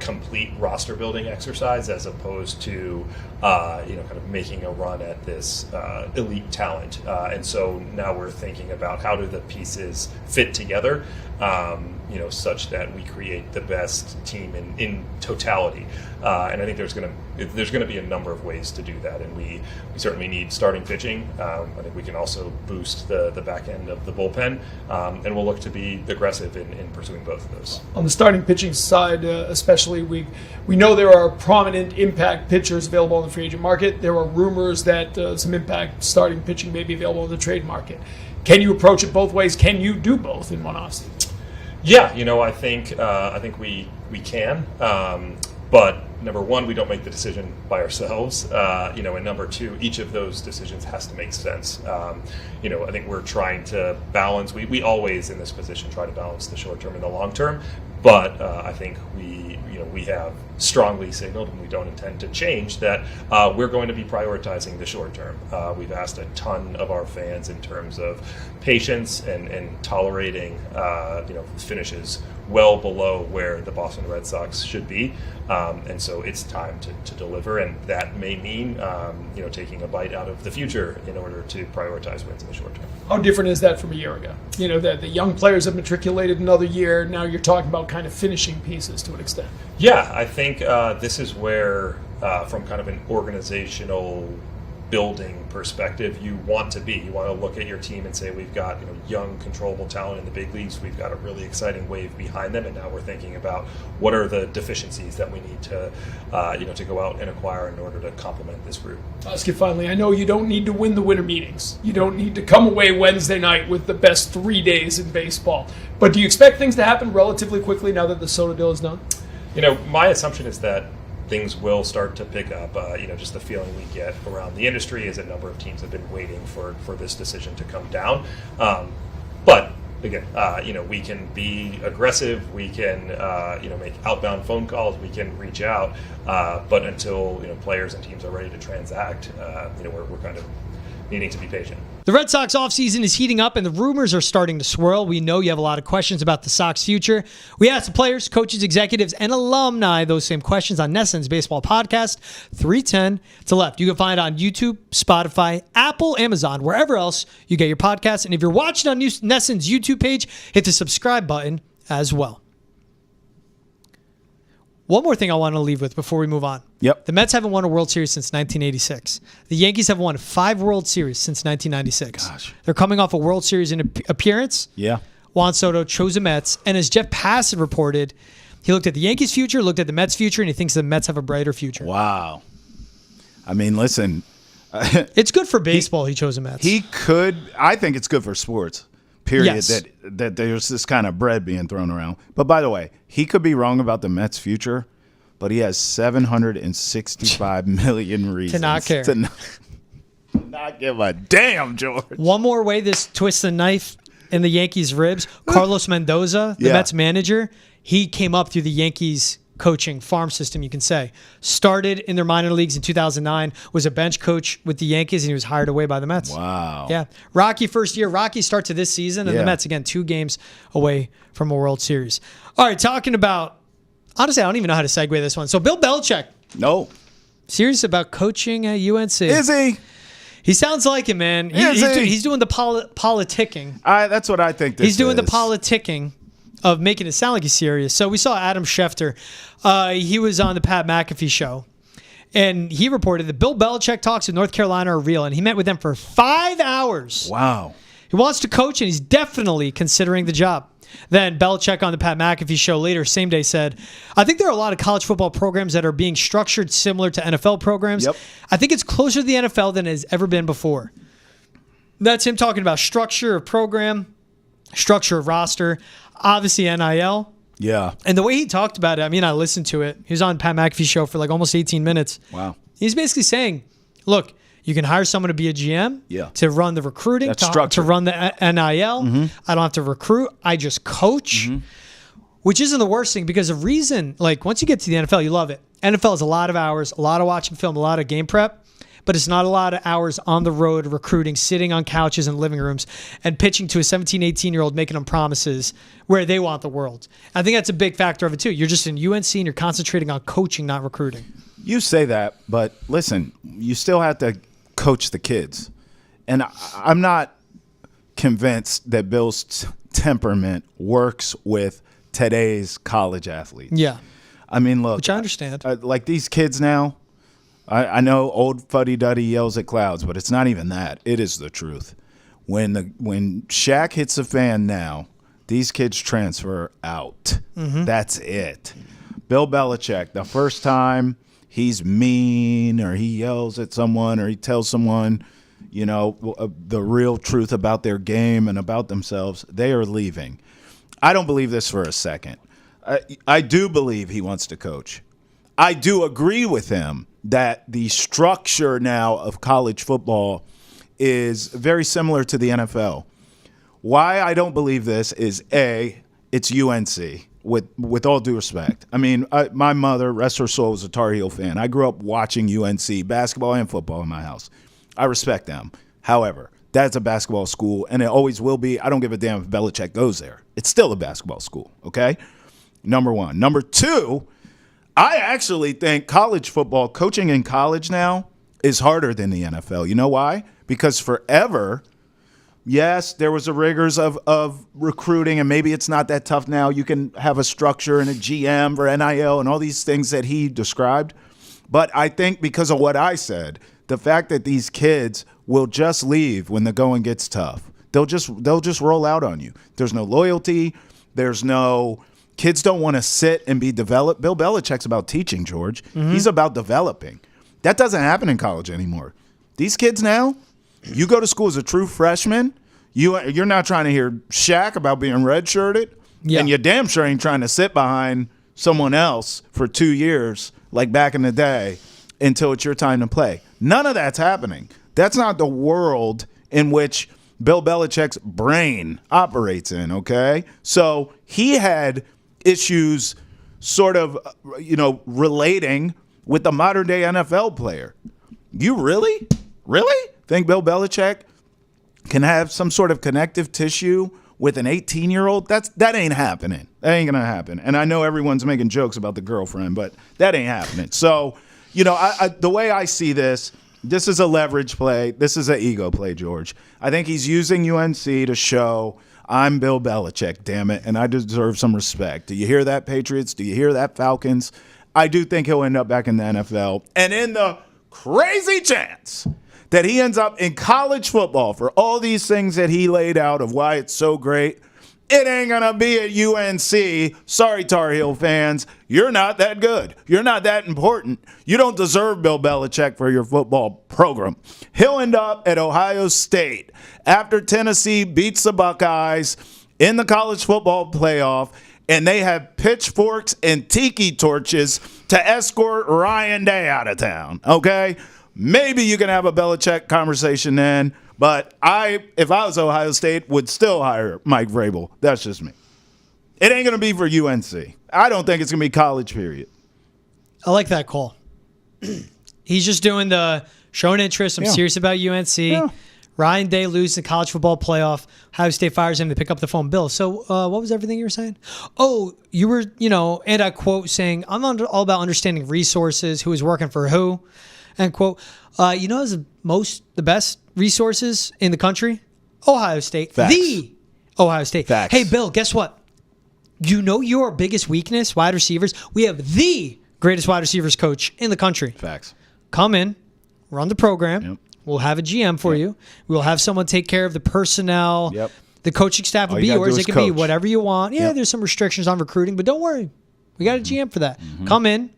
complete roster building exercise as opposed to kind of making a run at this elite talent. And so now we're thinking about how do the pieces fit together, such that we create the best team in totality. And I think there's going to be a number of ways to do that, and we certainly need starting pitching. I think we can also boost the back end of the bullpen, and we'll look to be aggressive in pursuing both of those. On the starting pitching side, especially, we know there are prominent impact pitchers available on the free agent market. There are rumors that some impact starting pitching may be available on the trade market. Can you approach it both ways? Can you do both in one offseason? Yeah, I think we can. But number one, we don't make the decision by ourselves. And number two, each of those decisions has to make sense. I think we're trying to balance. We always in this position try to balance the short term and the long term. But I think we have strongly signaled, and we don't intend to change, that we're going to be prioritizing the short term. We've asked a ton of our fans in terms of patience and tolerating finishes well below where the Boston Red Sox should be. And so it's time to deliver, and that may mean taking a bite out of the future in order to prioritize wins in the short term. How different is that from a year ago? That the young players have matriculated another year. Now you're talking about kind of finishing pieces to an extent. Yeah, I think this is where, from kind of an organizational building perspective, you want to be. You want to look at your team and say, we've got young, controllable talent in the big leagues. We've got a really exciting wave behind them, and now we're thinking about what are the deficiencies that we need to go out and acquire in order to complement this group. I'll ask you finally, I know you don't need to win the winter meetings. You don't need to come away Wednesday night with the best 3 days in baseball. But do you expect things to happen relatively quickly now that the Soto deal is done? My assumption is that things will start to pick up. Just the feeling we get around the industry is a number of teams have been waiting for this decision to come down. But again, we can be aggressive. We can, make outbound phone calls. We can reach out. But until players and teams are ready to transact, we're kind of needing to be patient. The Red Sox offseason is heating up and the rumors are starting to swirl. We know you have a lot of questions about the Sox future. We asked the players, coaches, executives, and alumni those same questions on NESN's Baseball Podcast, 310 to left. You can find it on YouTube, Spotify, Apple, Amazon, wherever else you get your podcasts. And if you're watching on NESN's YouTube page, hit the subscribe button as well. One more thing I want to leave with before we move on. Yep. The Mets haven't won a World Series since 1986. The Yankees have won 5 World Series since 1996. Gosh. They're coming off a World Series appearance. Yeah. Juan Soto chose the Mets. And as Jeff Passan reported, he looked at the Yankees' future, looked at the Mets' future, and he thinks the Mets have a brighter future. Wow. I mean, listen. It's good for baseball he chose the Mets. I think it's good for sports, period, Yes. that there's this kind of bread being thrown around. But by the way, he could be wrong about the Mets' future, but he has 765 million reasons to not care. to not give a damn, George. One more way this twists the knife in the Yankees' ribs. Carlos Mendoza, the Yeah. Mets manager, he came up through the Yankees coaching farm system, you can say. Started in their minor leagues in 2009, was a bench coach with the Yankees, and he was hired away by the Mets. Wow. Yeah. Rocky first year. Rocky starts to this season, and the Yeah. Mets, again, 2 games away from a World Series. All right, talking about, honestly, I don't even know how to segue this one. So Bill Belichick, No. serious about coaching at UNC. Is he? He sounds like it, man. He's doing the politicking. That's what I think this He's doing the is. politicking of making it sound like he's serious. So we saw Adam Schefter. He was on the Pat McAfee show, and he reported that Bill Belichick talks with North Carolina are real, and he met with them for 5 hours. Wow. He wants to coach, and he's definitely considering the job. Then Belichick on the Pat McAfee show later, same day, said, I think there are a lot of college football programs that are being structured similar to NFL programs. Yep. I think it's closer to the NFL than it has ever been before. That's him talking about structure of program, structure of roster, obviously NIL. Yeah. And the way he talked about it, I mean, I listened to it. He was on Pat McAfee's show for like almost 18 minutes. Wow. He's basically saying, look, you can hire someone to be a GM, Yeah. to run the recruiting, That's to structure. run the NIL. I don't have to recruit. I just coach, which isn't the worst thing because the reason, like once you get to the NFL, you love it. NFL is a lot of hours, a lot of watching film, a lot of game prep, but it's not a lot of hours on the road recruiting, sitting on couches in living rooms and pitching to a 17, 18-year-old, making them promises where they want the world. I think that's a big factor of it too. You're just in UNC and you're concentrating on coaching, not recruiting. You say that, but listen, you still have to coach the kids. And I'm not convinced that Bill's temperament works with today's college athletes. Yeah, I mean, look. which I understand. Like these kids now, I know old fuddy-duddy yells at clouds, but it's not even that. It is the truth. When Shaq hits the fan now, these kids transfer out. That's it. Bill Belichick, the first time he's mean or he yells at someone or he tells someone, you know, the real truth about their game and about themselves, they are leaving. I don't believe this for a second. I do believe he wants to coach. I do agree with him that the structure now of college football is very similar to the NFL. Why I don't believe this is, A, it's UNC, with all due respect. I mean, my mother, rest her soul, was a Tar Heel fan. I grew up watching UNC basketball and football in my house. I respect them. However, that's a basketball school, and it always will be. I don't give a damn if Belichick goes there. It's still a basketball school, okay? Number one. Number two, I actually think college football, coaching in college now, is harder than the NFL. You know why? Because forever, yes, there was the rigors of recruiting, and maybe it's not that tough now. You can have a structure and a GM for NIL and all these things that he described. But I think because of what I said, the fact that these kids will just leave when the going gets tough. They'll just roll out on you. There's no loyalty. There's no – kids don't want to sit and be developed. Bill Belichick's about teaching, George. He's about developing. That doesn't happen in college anymore. These kids now, you go to school as a true freshman, you're not trying to hear Shaq about being redshirted, and you damn sure ain't trying to sit behind someone else for 2 years like back in the day until it's your time to play. None of that's happening. That's not the world in which Bill Belichick's brain operates in, okay? So he had issues sort of, relating with the modern-day NFL player. You really think Bill Belichick can have some sort of connective tissue with an 18-year-old? That ain't happening. That ain't gonna happen. And I know everyone's making jokes about the girlfriend, but that ain't happening. So, the way I see this is a leverage play. This is an ego play, George. I think he's using UNC to show I'm Bill Belichick, damn it, and I deserve some respect. Do you hear that, Patriots? Do you hear that, Falcons? I do think he'll end up back in the NFL. And in the crazy chance that he ends up in college football for all these things that he laid out of why it's so great, it ain't going to be at UNC. Sorry, Tar Heel fans. You're not that good. You're not that important. You don't deserve Bill Belichick for your football program. He'll end up at Ohio State after Tennessee beats the Buckeyes in the college football playoff, and they have pitchforks and tiki torches to escort Ryan Day out of town, okay? Maybe you can have a Belichick conversation then, but if I was Ohio State, would still hire Mike Vrabel. That's just me. It ain't going to be for UNC. I don't think it's going to be college, period. I like that call. He's just doing the showing interest. I'm serious about UNC. Yeah. Ryan Day loses the college football playoff. Ohio State fires him to pick up the phone. Bill, so what was everything you were saying? Oh, you were, and I quote, saying, I'm all about understanding resources, who is working for who, end quote. Who's the best resources in the country? Ohio State. Facts. The Ohio State. Facts. Hey, Bill, guess what? Your biggest weakness, wide receivers? We have the greatest wide receivers coach in the country. Facts. Come in, run the program. Yep. We'll have a GM for you. We'll have someone take care of the personnel. Yep. The coaching staff will be yours. It can be whatever you want. Yeah, there's some restrictions on recruiting, but don't worry. We got a GM for that. Come in,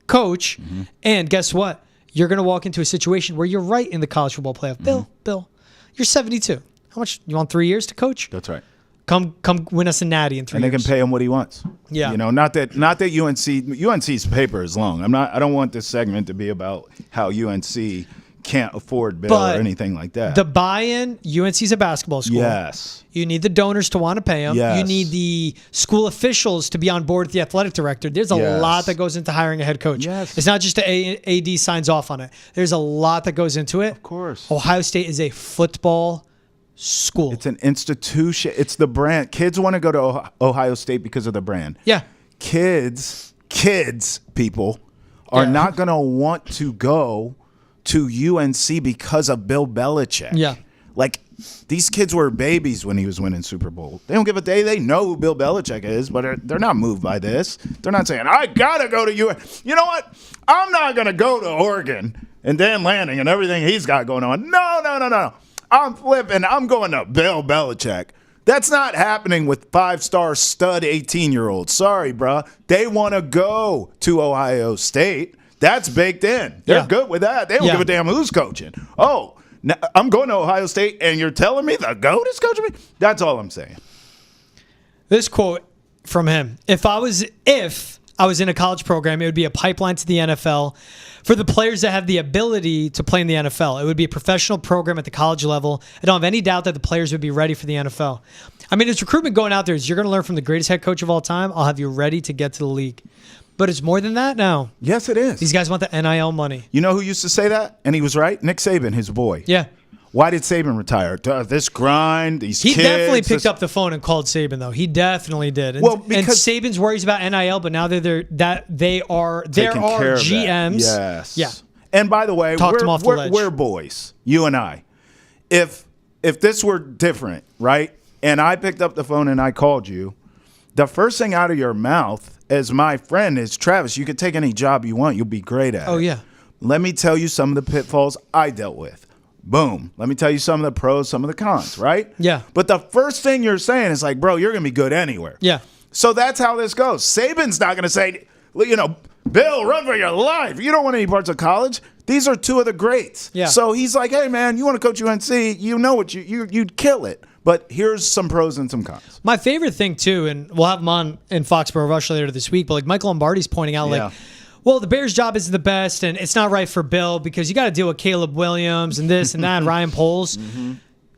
coach, and guess what? You're going to walk into a situation where you're right in the college football playoff. Bill, you're 72. How much? You want 3 years to coach? That's right. Come win us a natty in 3 years. And they can pay him what he wants. Yeah. Not that UNC's paper is long. I don't want this segment to be about how UNC can't afford Bill or anything like that. The buy-in, UNC's a basketball school. Yes. You need the donors to want to pay them. Yes. You need the school officials to be on board with the athletic director. There's a lot that goes into hiring a head coach. Yes. It's not just the AD signs off on it. There's a lot that goes into it. Of course. Ohio State is a football school. It's an institution. It's the brand. Kids want to go to Ohio State because of the brand. Yeah. Kids, people are not going to want to go to UNC because of Bill Belichick. Yeah. Like, these kids were babies when he was winning Super Bowl. They don't give a day. They know who Bill Belichick is, but they're not moved by this. They're not saying, I got to go to UNC. You know what? I'm not going to go to Oregon and Dan Lanning and everything he's got going on. No. I'm flipping. I'm going to Bill Belichick. That's not happening with 5-star stud 18-year-olds. Sorry, bruh. They want to go to Ohio State. That's baked in. They're good with that. They don't give a damn who's coaching. Oh, now I'm going to Ohio State, and you're telling me the GOAT is coaching me? That's all I'm saying. This quote from him. If I was in a college program, it would be a pipeline to the NFL for the players that have the ability to play in the NFL. It would be a professional program at the college level. I don't have any doubt that the players would be ready for the NFL. I mean, it's recruitment going out there. You're going to learn from the greatest head coach of all time. I'll have you ready to get to the league. But it's more than that now. Yes, it is. These guys want the NIL money. You know who used to say that? And he was right? Nick Saban, his boy. Yeah. Why did Saban retire? This grind, these kids. He definitely picked up the phone and called Saban, though. He definitely did. And, and Saban's worries about NIL, but now there are GMs. Yes. Yeah. And by the way, we're boys, you and I. If this were different, right, and I picked up the phone and I called you, the first thing out of your mouth as my friend is, Travis, you could take any job you want. You'll be great at it. Oh, yeah. Let me tell you some of the pitfalls I dealt with. Boom. Let me tell you some of the pros, some of the cons, right? Yeah. But the first thing you're saying is like, bro, you're going to be good anywhere. Yeah. So that's how this goes. Saban's not going to say, Bill, run for your life. You don't want any parts of college. These are two of the greats. Yeah. So he's like, hey, man, you want to coach UNC? You know what you'd kill it. But here's some pros and some cons. My favorite thing, too, and we'll have him on in Foxborough Rush later this week, but like Michael Lombardi's pointing out, well, the Bears' job isn't the best, and it's not right for Bill because you got to deal with Caleb Williams and this and that, and Ryan Poles.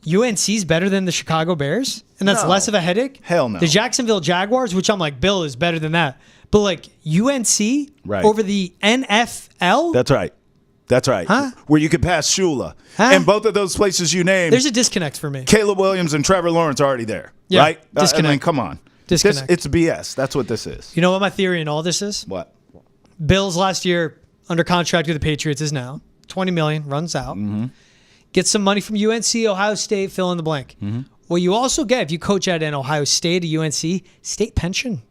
UNC's better than the Chicago Bears, and that's less of a headache? Hell no. The Jacksonville Jaguars, which I'm like, Bill is better than that. But like UNC over the NFL? That's right. That's right. Huh? Where you could pass Shula. Huh? And both of those places you named, There's a disconnect for me. Caleb Williams and Trevor Lawrence are already there. Yeah, Right? disconnect. I mean, come on. Disconnect. It's BS. That's what this is. You know what my theory in all this is? What? Bills last year under contract with the Patriots is now $20 million, runs out. Mm-hmm. Get some money from UNC, Ohio State, fill in the blank. Mm-hmm. What you also get if you coach at an Ohio State, a UNC, state pension.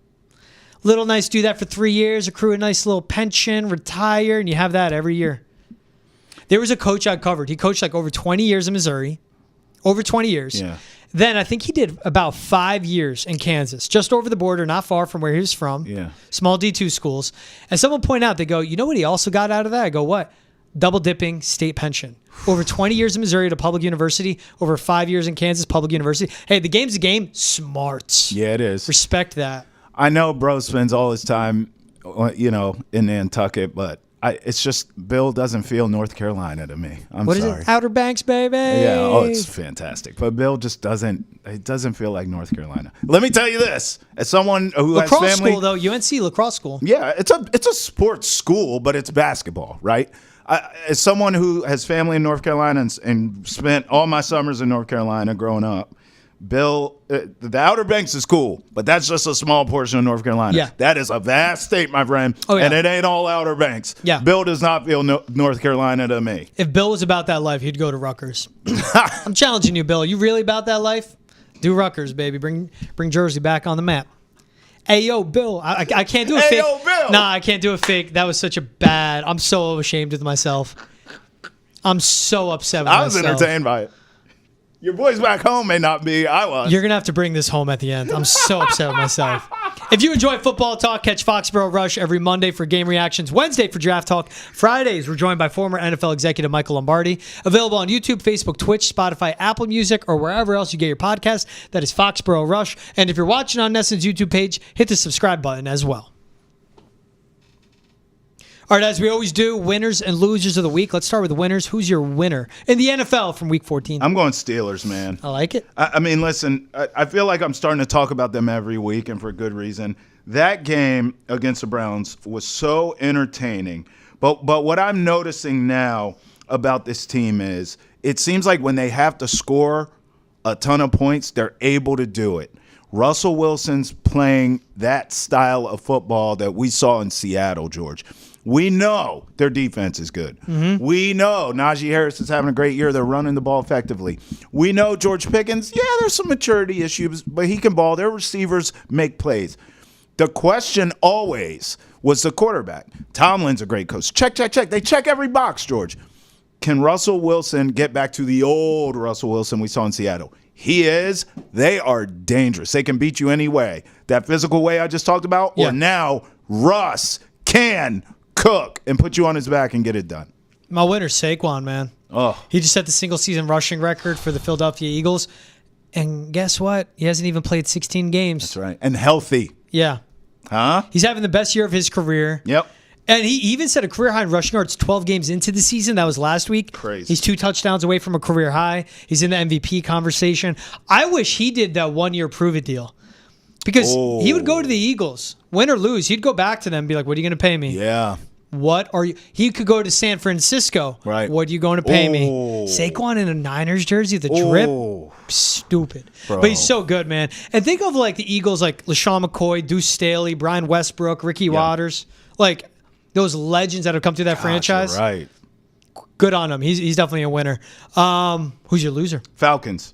Little nice, do that for 3 years, accrue a nice little pension, retire, and you have that every year. There was a coach I covered. He coached like over 20 years in Missouri. Over 20 years. Yeah. Then I think he did about 5 years in Kansas, just over the border, not far from where he was from. Yeah. Small D2 schools. And someone pointed out, they go, you know what he also got out of that? I go, what? Double dipping state pension. Over 20 years in Missouri at a public university, over 5 years in Kansas, public university. Hey, the game's a game. Smart. Yeah, it is. Respect that. I know bro spends all his time, in Nantucket, but it's just Bill doesn't feel North Carolina to me. I'm What sorry. is it? Outer Banks, baby. Yeah, it's fantastic. But Bill just doesn't feel like North Carolina. Let me tell you this. As someone who has Lacrosse family. school, though. UNC lacrosse school. Yeah, it's a sports school, but it's basketball, right? As someone who has family in North Carolina and spent all my summers in North Carolina growing up, Bill, the Outer Banks is cool, but that's just a small portion of North Carolina. Yeah. That is a vast state, my friend, Oh, yeah. and it ain't all Outer Banks. Yeah. Bill does not feel North Carolina to me. If Bill was about that life, he'd go to Rutgers. I'm challenging you, Bill. You really about that life? Do Rutgers, baby. Bring Jersey back on the map. Hey, yo, Bill. I can't do a Hey, fake. yo, Bill. Nah, I can't do a fake. That was such a bad. I'm so ashamed of myself. I'm so upset with I was myself. entertained by it. Your boys back home may not be. I was. You're going to have to bring this home at the end. I'm so upset with myself. If you enjoy football talk, catch Foxborough Rush every Monday for game reactions, Wednesday for draft talk. Fridays, we're joined by former NFL executive Michael Lombardi. Available on YouTube, Facebook, Twitch, Spotify, Apple Music, or wherever else you get your podcast. That is Foxborough Rush. And if you're watching on Nesson's YouTube page, hit the subscribe button as well. All right, as we always do, winners and losers of the week. Let's start with the winners. Who's your winner in the NFL from Week 14? I'm going Steelers, man. I like it. I mean, listen, I feel like I'm starting to talk about them every week, and for good reason. That game against the Browns was so entertaining. But what I'm noticing now about this team is it seems like when they have to score a ton of points, they're able to do it. Russell Wilson's playing that style of football that we saw in Seattle, George. We know their defense is good. Mm-hmm. We know Najee Harris is having a great year. They're running the ball effectively. We know George Pickens, there's some maturity issues, but he can ball. Their receivers make plays. The question always was the quarterback. Tomlin's a great coach. Check. They check every box, George. Can Russell Wilson get back to the old Russell Wilson we saw in Seattle? He is. They are dangerous. They can beat you any way. That physical way I just talked about, or now Russ can cook and put you on his back and get it done. My winner's Saquon, man. Oh, He just set the single-season rushing record for the Philadelphia Eagles. And guess what? He hasn't even played 16 games. that's right. And healthy. Yeah. Huh? He's having the best year of his career. Yep. And he even set a career high in rushing yards 12 games into the season. That was last week. Crazy. He's 2 touchdowns away from a career high. He's in the MVP conversation. I wish he did that 1-year prove-it deal. Because he would go to the Eagles. Win or lose, he'd go back to them and be like, what are you going to pay me? Yeah. What are you? He could go to San Francisco. Right. What are you going to pay me? Oh. Saquon in a Niners jersey, the drip. Oh. Stupid. Bro. But he's so good, man. And think of like the Eagles, like LaShawn McCoy, Deuce Staley, Brian Westbrook, Ricky Waters. Like those legends that have come through that franchise. You're right. Good on him. He's definitely a winner. Who's your loser? Falcons.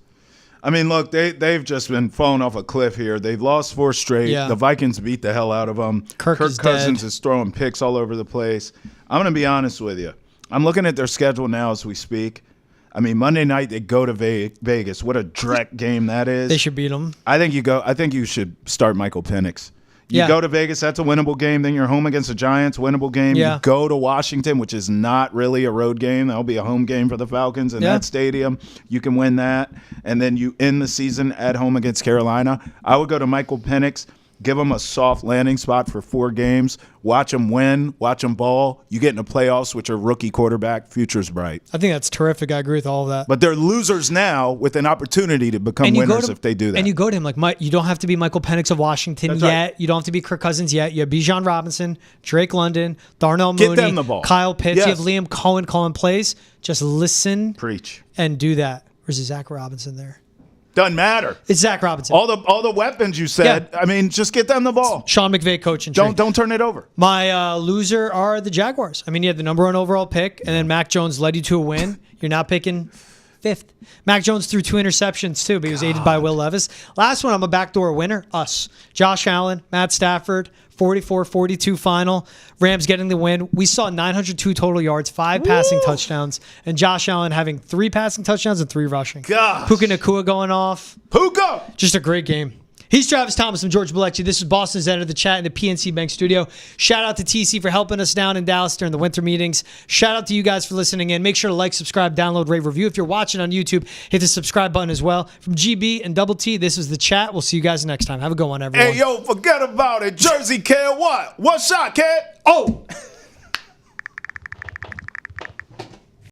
I mean, look, they've just been falling off a cliff here. They've lost 4 straight. Yeah. The Vikings beat the hell out of them. Kirk is Cousins dead. is throwing picks all over the place. I'm going to be honest with you. I'm looking at their schedule now as we speak. I mean, Monday night they go to Vegas. What a dreck game that is. They should beat them. I think you should start Michael Penix. You Yeah. go to Vegas, that's a winnable game. Then you're home against the Giants, winnable game. Yeah. You go to Washington, which is not really a road game. That'll be a home game for the Falcons in that stadium. You can win that. And then you end the season at home against Carolina. I would go to Michael Penix. Give them a soft landing spot for 4 games. Watch them win. Watch them ball. You get in the playoffs with your rookie quarterback. Future's bright. I think that's terrific. I agree with all of that. But they're losers now with an opportunity to become winners if they do that. And you go to him like, you don't have to be Michael Penix of Washington That's yet. right. You don't have to be Kirk Cousins yet. You have Bijan Robinson, Drake London, Darnell Get Mooney, them the ball. Kyle Pitts. Yes. You have Liam Cohen calling plays. Just listen Preach. and do that. Or is it Zach Robinson there? Doesn't matter. It's Zach Robinson. All the weapons you said. Yeah. I mean, just get them the ball. Sean McVay coaching. Don't turn it over. My loser are the Jaguars. I mean, you had the number 1 overall pick, and then Mac Jones led you to a win. You're not picking 5th. Mac Jones threw 2 interceptions, too, but he was aided by Will Levis. Last one, I'm a backdoor winner. Us. Josh Allen, Matt Stafford, 44-42 final. Rams getting the win. We saw 902 total yards, 5 passing touchdowns, and Josh Allen having 3 passing touchdowns and 3 rushing. Gosh. Puka Nacua going off. Puka! Just a great game. He's Travis Thomas. I'm George Balekji. This is Boston's End of the Chat in the PNC Bank studio. Shout out to TC for helping us down in Dallas during the winter meetings. Shout out to you guys for listening in. Make sure to like, subscribe, download, rate, review. If you're watching on YouTube, hit the subscribe button as well. From GB and Double T, this is The Chat. We'll see you guys next time. Have a good one, everyone. Hey, yo, forget about it. Jersey, kid, what? What shot, kid? Oh!